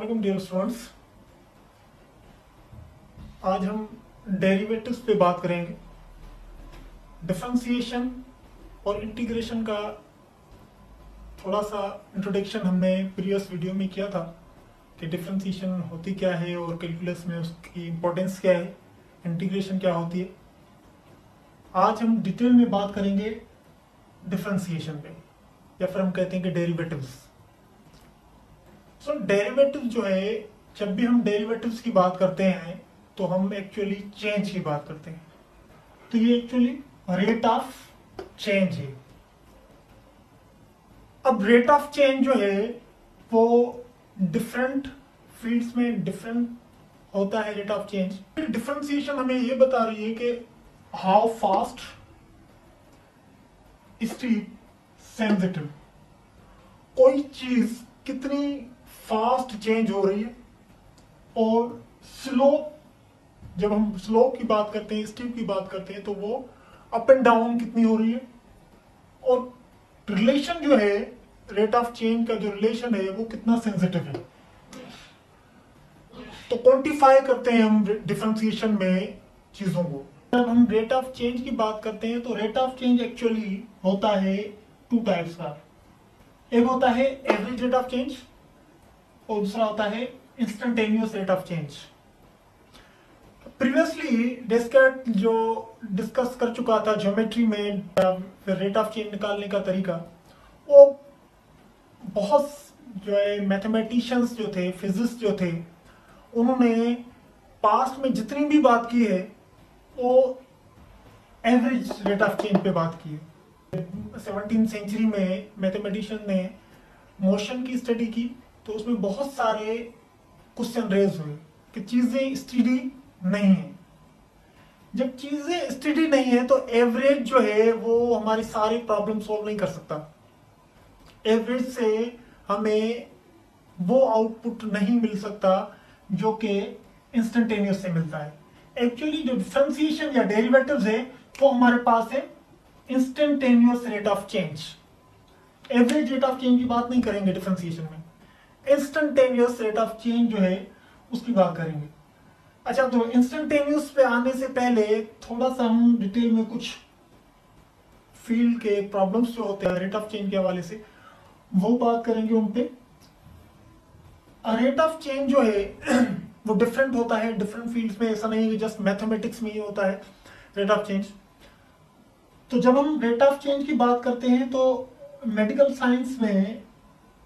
अस्सलाम dear students. आज हम डेरिवेटिव्स पे बात करेंगे। डिफरेंशिएशन और इंटीग्रेशन का थोड़ा सा इंट्रोडक्शन हमने प्रीवियस वीडियो में किया था कि डिफरेंशिएशन होती क्या है और कैलकुलस में उसकी इम्पोर्टेंस क्या है, इंटीग्रेशन क्या होती है। आज हम डिटेल में बात करेंगे डिफरेंशिएशन पे, या फिर हम कहते हैं कि डेरिवेटिव्स। डेरिवेटिव जो है, जब भी हम डेरिवेटिव्स की बात करते हैं तो हम एक्चुअली चेंज की बात करते हैं। तो ये एक्चुअली रेट ऑफ चेंज है। अब रेट ऑफ चेंज जो है वो डिफरेंट फील्ड्स में डिफरेंट होता है रेट ऑफ चेंज। डिफरेंशिएशन हमें ये बता रही है कि हाउ फास्ट स्टीप सेंसिटिव, कोई चीज कितनी फास्ट चेंज हो रही है, और स्लोप, जब हम स्लोप की बात करते हैं, स्टीप की बात करते हैं, तो वो अप एंड डाउन कितनी हो रही है। और रिलेशन जो है, रेट ऑफ चेंज का जो रिलेशन है वो कितना सेंसिटिव है। तो क्वांटिफाई करते हैं हम डिफरेंशिएशन में चीजों को। जब हम रेट ऑफ चेंज की बात करते हैं तो रेट ऑफ चेंज एक्चुअली होता है टू टाइप्स का। एक होता है एवरेज रेट ऑफ चेंज और दूसरा होता है instantaneous rate of change. Previously डेस्कर्ट जो डिस्कस कर चुका था ज्योमेट्री में फिर रेट ऑफ चेंज निकालने का तरीका, वो बहुत जो है मैथमेटिशियंस जो थे, फिजिक्स जो थे, उन्होंने पास्ट में जितनी भी बात की है वो एवरेज रेट ऑफ चेंज पे बात की है। 17वीं सेंचुरी में मैथमेटिशियन ने मोशन की स्टडी की, तो उसमें बहुत सारे क्वेश्चन रेज हुए कि चीजें स्टडी नहीं है। जब चीजें स्टडी नहीं है तो एवरेज जो है वो हमारी सारी प्रॉब्लम सॉल्व नहीं कर सकता। एवरेज से हमें वो आउटपुट नहीं मिल सकता जो कि इंस्टेंटेनियस से मिलता है। एक्चुअली जो डिफरेंशिएशन या डेरिवेटिव्स है वो हमारे पास है instantaneous rate of change. Average rate of change की बात नहीं करेंगे डिफरेंशिएशन में, इंस्टेंटेनियस रेट ऑफ चेंज जो है उसकी बात करेंगे। अच्छा, तो इंस्टेंटेनियस पे आने से पहले थोड़ा सा हम डिटेल में कुछ फील्ड के प्रॉब्लम्स जो होते हैं रेट ऑफ चेंज के हवाले से वो बात करेंगे उन पे। रेट ऑफ चेंज जो है वो डिफरेंट होता है डिफरेंट फील्ड्स में, ऐसा नहीं है कि जस्ट मैथमेटिक्स में ही होता है रेट ऑफ चेंज। तो जब हम रेट ऑफ चेंज की बात करते हैं तो मेडिकल साइंस में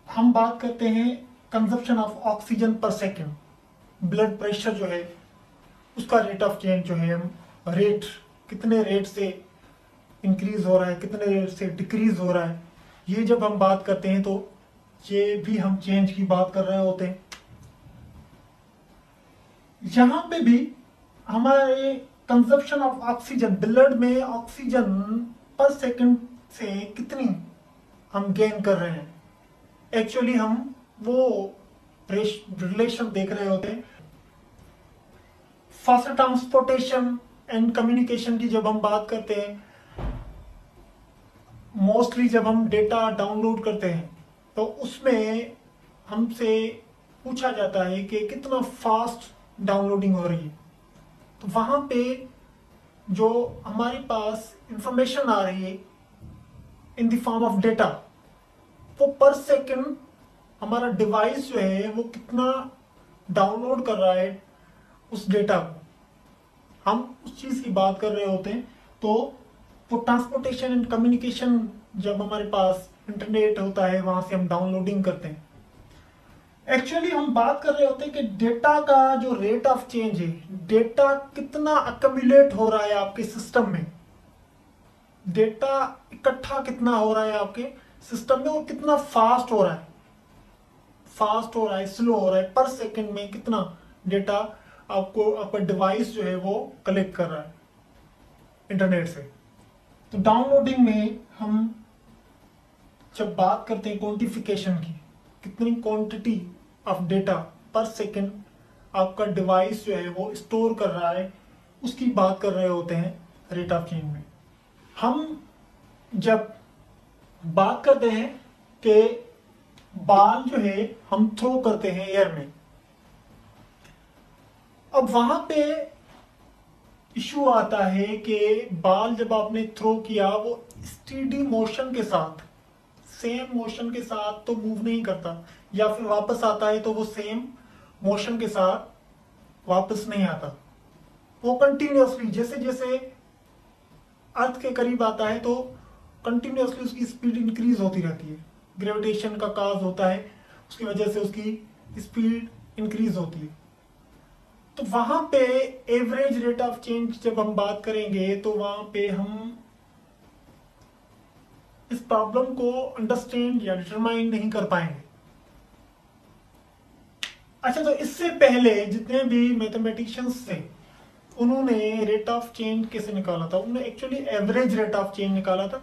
हम बात करते हैं कंजप्शन ऑफ ऑक्सीजन पर सेकेंड। ब्लड प्रेशर जो है उसका रेट ऑफ चेंज जो है, हम रेट कितने रेट से इंक्रीज हो रहा है, कितने रेट से डिक्रीज हो रहा है, ये जब हम बात करते हैं तो ये भी हम चेंज की बात कर रहे होते हैं। यहां पे भी हमारे कंजप्शन ऑफ ऑक्सीजन, ब्लड में ऑक्सीजन पर सेकंड से कितनी हम गेन कर रहे हैं, एक्चुअली हम वो रिलेशन देख रहे होते हैं। फास्ट ट्रांसपोर्टेशन एंड कम्युनिकेशन की जब हम बात करते हैं, मोस्टली जब हम डेटा डाउनलोड करते हैं तो उसमें हमसे पूछा जाता है कि कितना फास्ट डाउनलोडिंग हो रही है। तो वहां पे जो हमारे पास इंफॉर्मेशन आ रही है in the form of data, वो पर सेकंड हमारा डिवाइस जो है वो कितना डाउनलोड कर रहा है उस डेटा को, हम उस चीज की बात कर रहे होते हैं। तो वो ट्रांसपोर्टेशन एंड कम्युनिकेशन, जब हमारे पास इंटरनेट होता है वहां से हम डाउनलोडिंग करते हैं। एक्चुअली हम बात कर रहे होते हैं कि डेटा का जो रेट ऑफ चेंज है, डेटा कितना अक्यूमुलेट हो रहा है आपके सिस्टम में, डेटा इकट्ठा कितना हो रहा है आपके सिस्टम में और कितना फास्ट हो रहा है, फास्ट हो रहा है, स्लो हो रहा है, पर सेकंड में कितना डेटा आपको आपका डिवाइस जो है वो कलेक्ट कर रहा है इंटरनेट से। तो डाउनलोडिंग में हम जब बात करते हैं क्वांटिफिकेशन की, कितनी क्वांटिटी ऑफ डेटा पर सेकंड आपका डिवाइस जो है वो स्टोर कर रहा है, उसकी बात कर रहे होते हैं रेट ऑफ चेंज में। हम जब बात करते हैं कि बाल जो है हम थ्रो करते हैं एयर में, अब वहां पे इशू आता है कि बॉल जब आपने थ्रो किया वो स्टीडी मोशन के साथ, सेम मोशन के साथ तो मूव नहीं करता, या फिर वापस आता है तो वो सेम मोशन के साथ वापस नहीं आता। वो कंटिन्यूअसली जैसे जैसे अर्थ के करीब आता है तो कंटिन्यूअसली उसकी स्पीड इंक्रीज होती रहती है। ग्रेविटेशन का काज होता है, उसकी वजह से उसकी स्पीड इंक्रीज होती है। तो वहां पे एवरेज रेट ऑफ चेंज जब हम बात करेंगे तो वहां पे हम इस प्रॉब्लम को अंडरस्टैंड या डिटरमाइन नहीं कर पाएंगे। अच्छा, तो इससे पहले जितने भी मैथमेटिशियंस थे उन्होंने रेट ऑफ चेंज कैसे निकाला था? उन्होंने actually average rate of change निकाला था।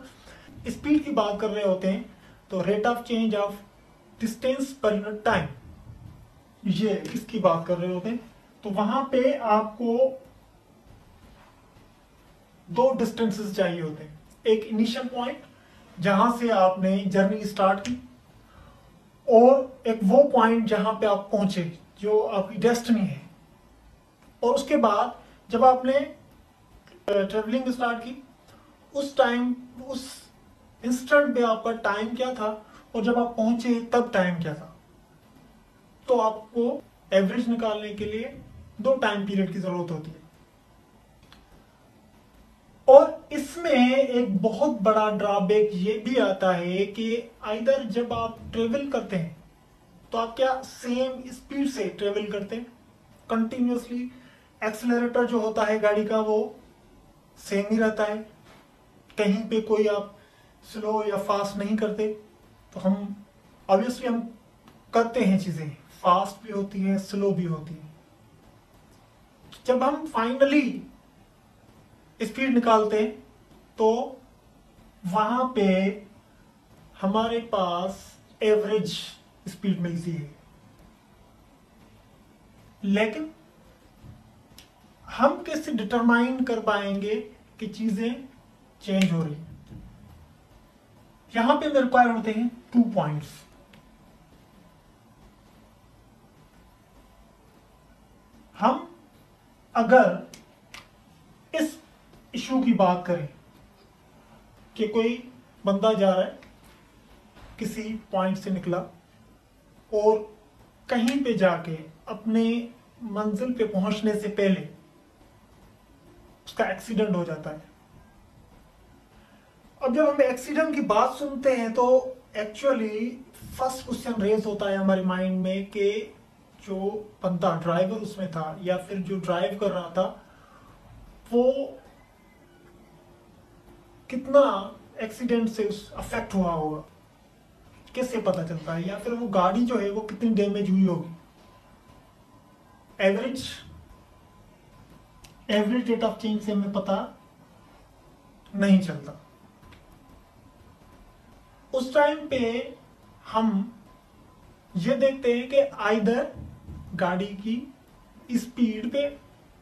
स्पीड की बात कर रहे होते हैं तो rate of change of distance per unit time, ये इसकी बात कर रहे होते हैं। तो वहां पे आपको दो डिस्टेंसेस चाहिए होते हैं। एक इनिशियल पॉइंट जहां से आपने जर्नी स्टार्ट की, और एक वो पॉइंट जहां पे आप पहुंचे जो आपकी डेस्टिनी है। और उसके बाद जब आपने ट्रेवलिंग स्टार्ट की, उस टाइम, उस इंस्टेंट पे आपका टाइम क्या था, और जब आप पहुंचे तब टाइम क्या था। तो आपको एवरेज निकालने के लिए दो टाइम पीरियड की जरूरत होती है। और इसमें एक बहुत बड़ा ड्रॉबैक ये भी आता है कि आइदर जब आप ट्रेवल करते हैं तो आप क्या सेम स्पीड से ट्रेवल करते हैं कंटिन्यूअसली। एक्सेलरेटर जो होता है गाड़ी का वो सेम ही रहता है, कहीं पे कोई आप स्लो या फास्ट नहीं करते। तो हम ऑब्वियसली हम करते हैं, चीजें फास्ट भी होती हैं, स्लो भी होती हैं। जब हम फाइनली स्पीड निकालते हैं तो वहां पे हमारे पास एवरेज स्पीड मिलती है। लेकिन हम कैसे डिटरमाइन कर पाएंगे कि चीजें चेंज हो रही हैं? यहां पे रिक्वायर होते हैं 2 पॉइंट्स। हम अगर इस इशू की बात करें कि कोई बंदा जा रहा है, किसी पॉइंट से निकला और कहीं पे जाके अपने मंजिल पे पहुंचने से पहले उसका एक्सीडेंट हो जाता है। अब जब हम एक्सीडेंट की बात सुनते हैं तो एक्चुअली फर्स्ट क्वेश्चन रेज होता है हमारे माइंड में कि जो बंदा ड्राइवर उसमें था या फिर जो ड्राइव कर रहा था वो कितना एक्सीडेंट से अफेक्ट हुआ होगा, कैसे पता चलता है? या फिर वो गाड़ी जो है वो कितनी डैमेज हुई होगी। एवरेज रेट ऑफ चेंज से हमें पता नहीं चलता। उस टाइम पे हम ये देखते हैं कि आइदर गाड़ी की स्पीड पे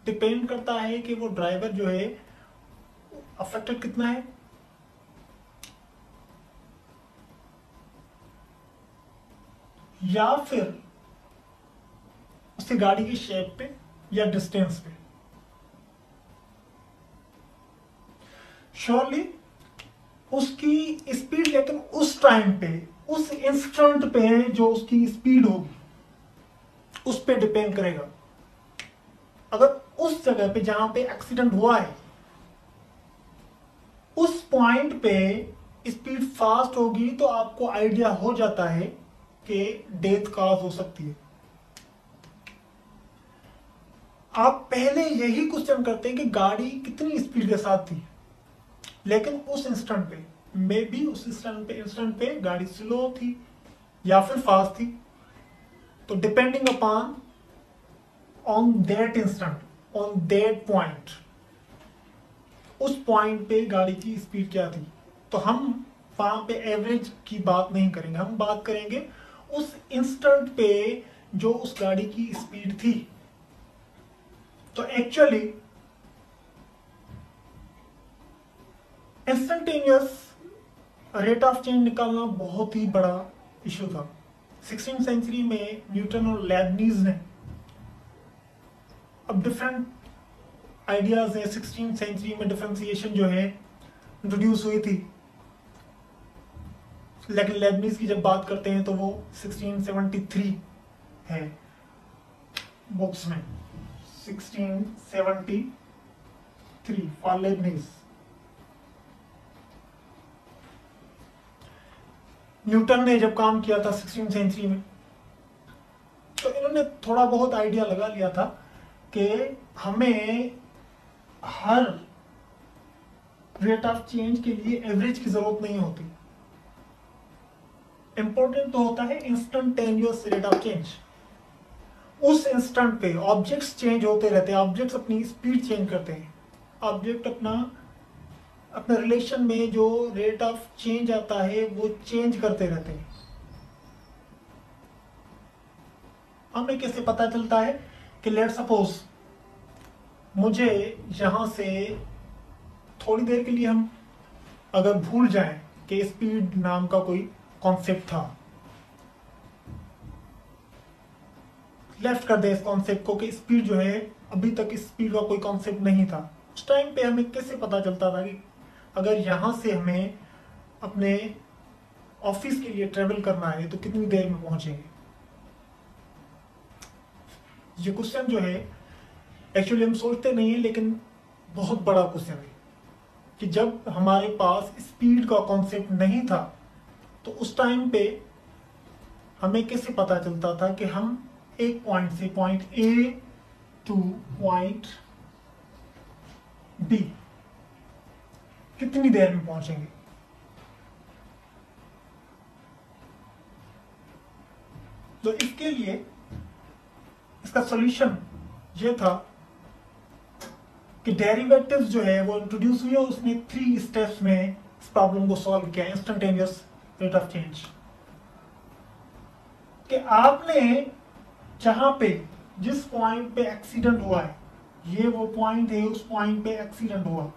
डिपेंड करता है कि वो ड्राइवर जो है अफेक्टेड कितना है, या फिर उसकी गाड़ी की शेप पे या डिस्टेंस पे। श्योरली उसकी स्पीड, लेकिन उस टाइम पे, उस इंस्टेंट पे जो उसकी स्पीड होगी उस पे डिपेंड करेगा। अगर उस जगह पे जहां पे एक्सीडेंट हुआ है उस पॉइंट पे स्पीड फास्ट होगी तो आपको आइडिया हो जाता है कि डेथ कॉज हो सकती है। आप पहले यही क्वेश्चन करते हैं कि गाड़ी कितनी स्पीड के साथ थी, लेकिन उस इंस्टेंट पे मे बी उस इंस्टेंट पे गाड़ी स्लो थी या फिर फास्ट थी। तो depending upon on that instant, on that point, उस पॉइंट पे गाड़ी की स्पीड क्या थी। तो हम वहां पे एवरेज की बात नहीं करेंगे, हम बात करेंगे उस इंस्टेंट पे जो उस गाड़ी की स्पीड थी। तो actually instantaneous rate of change निकालना बहुत ही बड़ा इशू था। 16वीं सेंचुरी में न्यूटन और लेबनीज ने अब डिफरेंट आइडियाज है, 16th सेंचुरी में डिफरेंशिएशन जो है इंट्रोड्यूस हुई थी, लेकिन लेबनीज की जब बात करते हैं तो वो 1673 है बुक्स में, 1673 फॉर लेबनीज। न्यूटन ने जब काम किया था 16th सेंचुरी में, तो इन्होंने थोड़ा बहुत आइडिया लगा लिया था कि हमें हर रेट ऑफ चेंज के लिए एवरेज की जरूरत नहीं होती, इंपॉर्टेंट तो होता है इंस्टेंटेनियस रेट ऑफ चेंज। उस इंस्टेंट पे ऑब्जेक्ट्स चेंज होते रहते हैं, ऑब्जेक्ट्स अपनी स्पीड चेंज करते हैं, ऑब्जेक्ट अपने रिलेशन में जो रेट ऑफ चेंज आता है वो चेंज करते रहते हैं। हमें कैसे पता चलता है कि लेट सपोज मुझे यहां से थोड़ी देर के लिए हम अगर भूल जाएं कि स्पीड नाम का कोई कॉन्सेप्ट था, लेफ्ट कर दे इस कॉन्सेप्ट को कि स्पीड जो है, अभी तक स्पीड का कोई कॉन्सेप्ट नहीं था, उस टाइम पे हमें कैसे पता चलता था कि अगर यहां से हमें अपने ऑफिस के लिए ट्रेवल करना है तो कितनी देर में पहुंचेंगे। ये क्वेश्चन जो है एक्चुअली हम सोचते नहीं है, लेकिन बहुत बड़ा क्वेश्चन है कि जब हमारे पास स्पीड का कॉन्सेप्ट नहीं था तो उस टाइम पे हमें कैसे पता चलता था कि हम एक पॉइंट से point A to point B कितनी देर में पहुंचेंगे। तो इसके लिए इसका सॉल्यूशन ये था कि डेरिवेटिव्स जो है वो इंट्रोड्यूस हुई और उसने 3 स्टेप्स में इस प्रॉब्लम को सॉल्व किया, इंस्टेंटेनियस रेट ऑफ चेंज। कि आपने जहां पे जिस पॉइंट पे एक्सीडेंट हुआ है, ये वो पॉइंट है, उस पॉइंट पे एक्सीडेंट हुआ,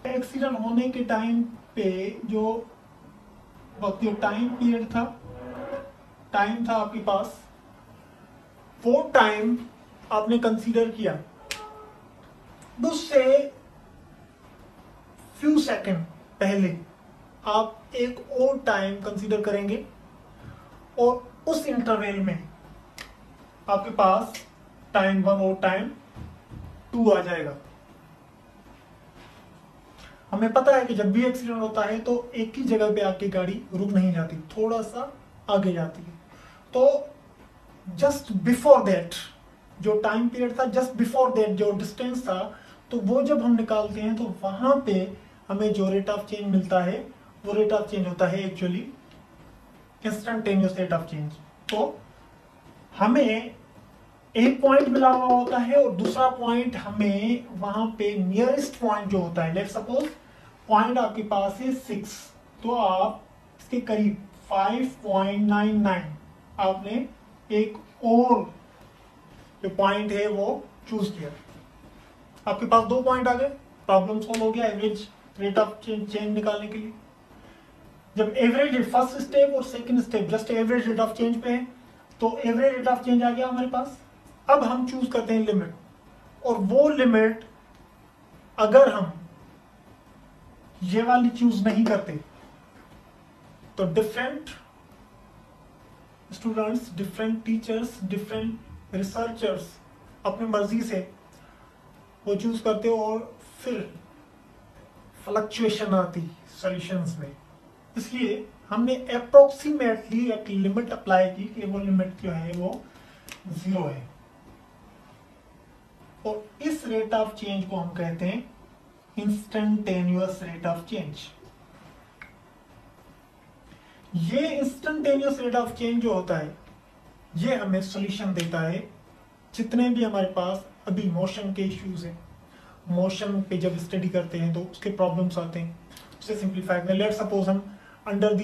एक्सीडेंट होने के टाइम पे जो वक्त टाइम पीरियड था, टाइम था आपके पास, वो टाइम आपने कंसीडर किया, उससे फ्यू सेकंड पहले आप एक और टाइम कंसीडर करेंगे और उस इंटरवल में आपके पास टाइम 1 और टाइम 2 आ जाएगा। हमें पता है कि जब भी एक्सीडेंट होता है तो एक ही जगह पे आके गाड़ी रुक नहीं जाती, थोड़ा सा आगे जाती है। तो जस्ट बिफोर दैट जो टाइम पीरियड था, जस्ट बिफोर दैट जो डिस्टेंस था, तो वो जब हम निकालते हैं तो वहां पे हमें जो रेट ऑफ चेंज मिलता है वो रेट ऑफ चेंज होता है actually instantaneous rate of change. तो हमें एक पॉइंट मिला हुआ होता है और दूसरा पॉइंट हमें वहां पे नियरेस्ट पॉइंट जो होता है, लेट्स सपोज पॉइंट आपके पास है 6, तो आप इसके करीब 5.99 आपने एक और जो पॉइंट है वो चूज किया, आपके पास 2 पॉइंट आ गए, प्रॉब्लम सॉल्व हो गया एवरेज रेट ऑफ चेंज निकालने के लिए। जब एवरेज फर्स्ट स्टेप और second step just average rate of change पे है, तो एवरेज रेट ऑफ चेंज आ गया हमारे पास। अब हम चूज करते हैं लिमिट, और वो लिमिट अगर हम ये वाली चूज नहीं करते तो different students, different teachers, different researchers अपनी मर्जी से वो चूज करते और फिर फ्लक्चुएशन आती सॉल्यूशंस में। इसलिए हमने अप्रोक्सीमेटली एक लिमिट अप्लाई की कि वो लिमिट जो है वो 0 है, और इस रेट ऑफ चेंज को हम कहते हैं इंस्टेंटेनियस रेट ऑफ चेंज। ये इंस्टेंटेनियस रेट ऑफ चेंज जो होता है ये हमें सॉल्यूशन देता है जितने भी हमारे पास अभी मोशन के इश्यूज हैं। मोशन पे जब स्टडी करते हैं तो उसके प्रॉब्लम्स आते हैं, उसे सिंप्लीफाई करें। लेट्स सपोज हम under the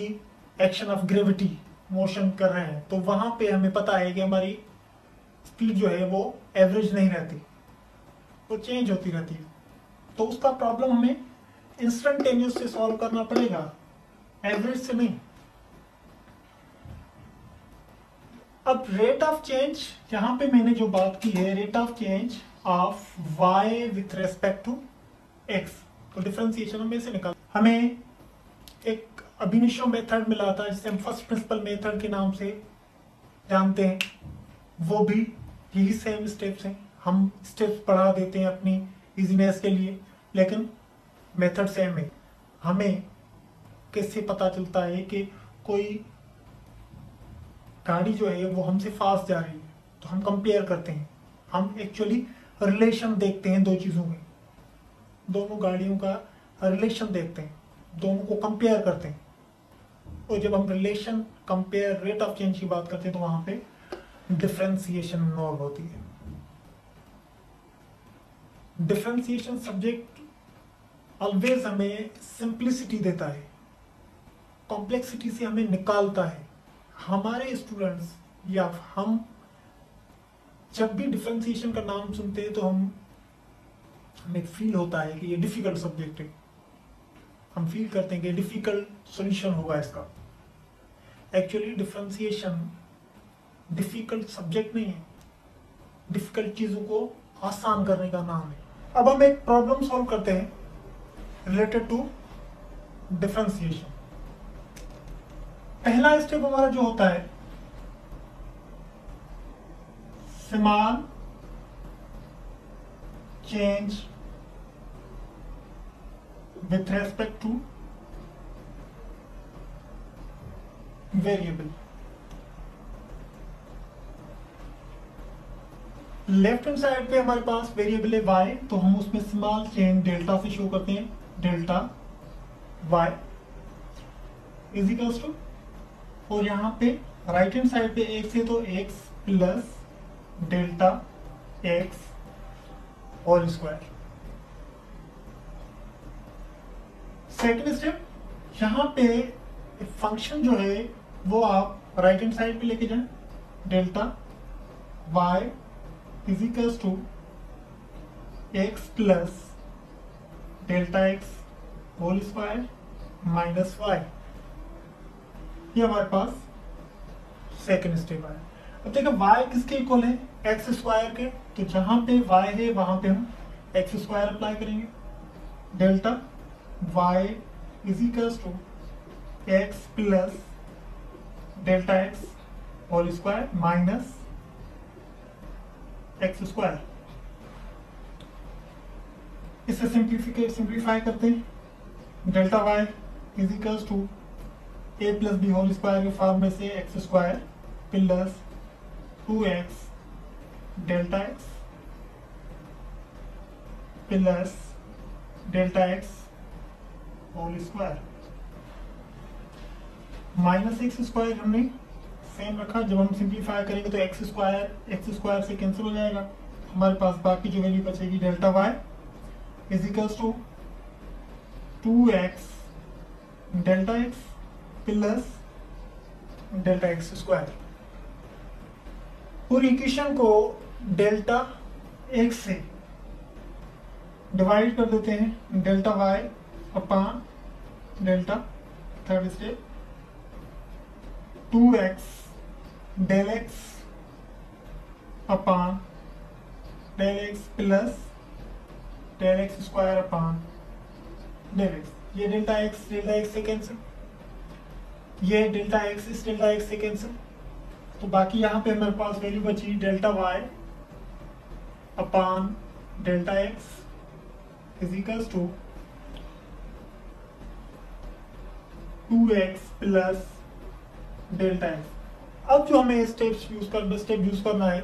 action of gravity motion कर रहे हैं, तो वहां पे हमें पता है कि हमारी स्पीड जो है वो एवरेज नहीं रहती, वो चेंज होती रहती है। तो उसका प्रॉब्लम हमें इंस्टेंटेनियस से सॉल्व करना पड़ेगा, एवरेज से नहीं। अब रेट ऑफ चेंज, यहां पे मैंने जो बात की है rate of change of y with respect to x। तो डिफरेंशिएशन हमें से निकाल, हमें एक अभिनिशो मेथड मिला था जिसे हम फर्स्ट प्रिंसिपल मेथड के नाम से जानते हैं, वो भी यही सेम स्टेप्स हैं। हम स्टेप्स बढ़ा देते हैं अपनी इजीनेस के लिए, लेकिन मेथड सेम है। हमें कैसे पता चलता है कि कोई गाड़ी जो है वो हमसे फास्ट जा रही है, तो हम कंपेयर करते हैं। हम एक्चुअली रिलेशन देखते हैं दो चीज़ों में, दोनों गाड़ियों का रिलेशन देखते हैं, दोनों को कंपेयर करते हैं। और जब हम relation compare rate of change की बात करते हैं तो वहां पे डिफरेंशिएशन इन्वॉल्व होती है। डिफरेंशिएशन सब्जेक्ट ऑलवेज हमें सिंप्लिसिटी देता है, कॉम्प्लेक्सिटी से हमें निकालता है। हमारे स्टूडेंट्स या हम जब भी डिफरेंशिएशन का नाम सुनते हैं तो हमें फील होता है कि ये डिफिकल्ट सब्जेक्ट है। हम फील करते हैं कि डिफिकल्ट सॉल्यूशन होगा इसका। एक्चुअली डिफरेंशिएशन डिफिकल्ट सब्जेक्ट नहीं है, डिफिकल्ट चीजों को आसान करने का नाम है। अब हम एक प्रॉब्लम सॉल्व करते हैं रिलेटेड टू डिफरेंशिएशन। पहला स्टेप हमारा जो होता है, small change with respect to variable। Left hand side पे हमारे पास वेरिएबल है y, तो हम उसमें स्मॉल चेंज डेल्टा से शो करते हैं। Delta y is equals to, और यहाँ पे राइट हैंड साइड पे x है तो x plus delta x whole square. Second step, यहाँ पे फंक्शन जो है वो आप राइट हैंड साइड पे लेके जाएं। Delta y is equals to x plus delta x whole square minus y। ये हमारे पास सेकेंड स्टेप आया। अब देखो y किसके इक्वल है, एक्स स्क्वायर के, तो जहां पे y है वहां पे हम एक्स स्क्वायर अप्लाई करेंगे। Delta y is equals to x plus delta x whole square minus x square. इसे सिंप्लीफाई करते हैं। Delta y is equals to a plus b whole square के फॉर्म में से x square plus 2x delta x plus delta x whole square minus x square हमने same रखा। जब हम सिंप्लीफाई करेंगे तो एक्स स्क्वायर से कैंसिल हो जाएगा, हमारे पास बाकी जो वैल्यू बचेगी delta y is equals to 2x delta x plus delta x square. पूरी इक्वेशन को डेल्टा एक्स से डिवाइड कर देते हैं। Delta y upon delta, third step 2x del x upon del x plus del x square upon del x. ये delta x से cancel, ये delta x इस डेल्टा एक्स से कैंसिल, तो बाकी यहाँ पे हमारे पास वैल्यू बची delta y upon delta x is equals to 2x plus delta x. अब जो हमें स्टेप यूज करना है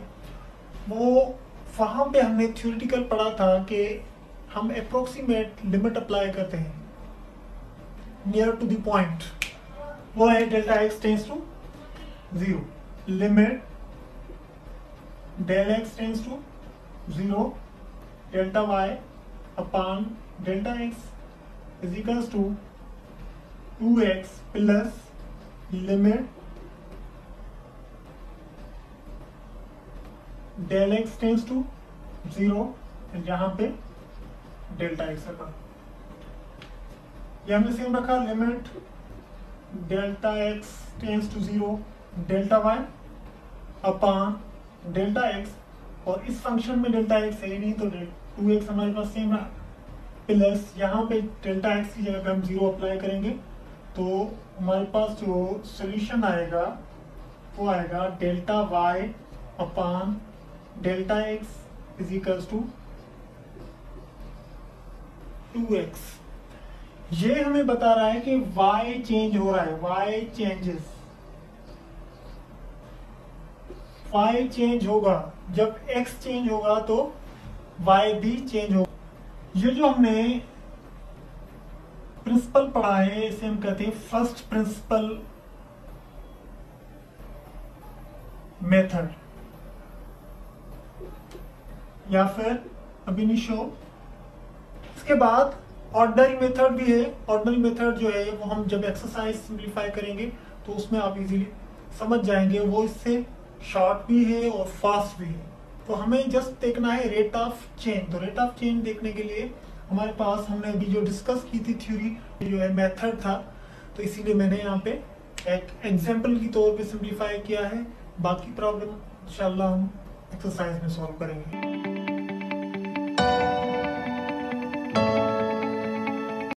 वो वहां पे हमने थ्योरेटिकल पढ़ा था कि हम अप्रोक्सीमेट लिमिट अप्लाई करते हैं नियर टू द पॉइंट, वो है delta x tends to 0। Limit del x tends to 0 delta y upon delta x is equals to 2x plus limit del x tends to 0, जहां पे delta x रखा। ये हमने same रखा, limit delta x tends to 0 delta y upon delta x और इस function में delta x है ही नहीं, तो 2x हमारे पास सेम रहा, प्लस यहाँ पे डेल्टा एक्स की जगह पे हम 0 अप्लाई करेंगे, तो हमारे पास जो सोल्यूशन आएगा वो आएगा delta y upon delta x is equals to 2x। ये हमें बता रहा है कि y चेंज हो रहा है, y चेंजेस, y चेंज होगा, जब x चेंज होगा तो y भी चेंज होगा। ये जो हमने प्रिंसिपल पढ़ा है इसे हम कहते हैं फर्स्ट प्रिंसिपल मेथड या फिर अब इनिशियो। इसके बाद ऑर्डिनरी मेथड भी है। ऑर्डिनरी मेथड जो है वो हम जब एक्सरसाइज सिंप्लीफाई करेंगे तो उसमें आप इजीली समझ जाएंगे, वो इससे शॉर्ट भी है और फास्ट भी है। तो हमें जस्ट देखना है रेट ऑफ चेंज। तो रेट ऑफ चेंज देखने के लिए हमारे पास हमने अभी जो डिस्कस की थी थ्योरी जो है मेथड था, तो इसीलिए मैंने यहाँ पे एक एग्जाम्पल की तौर पे सिंप्लीफाई किया है। बाकी प्रॉब्लम इंशाल्लाह हम एक्सरसाइज में सॉल्व करेंगे।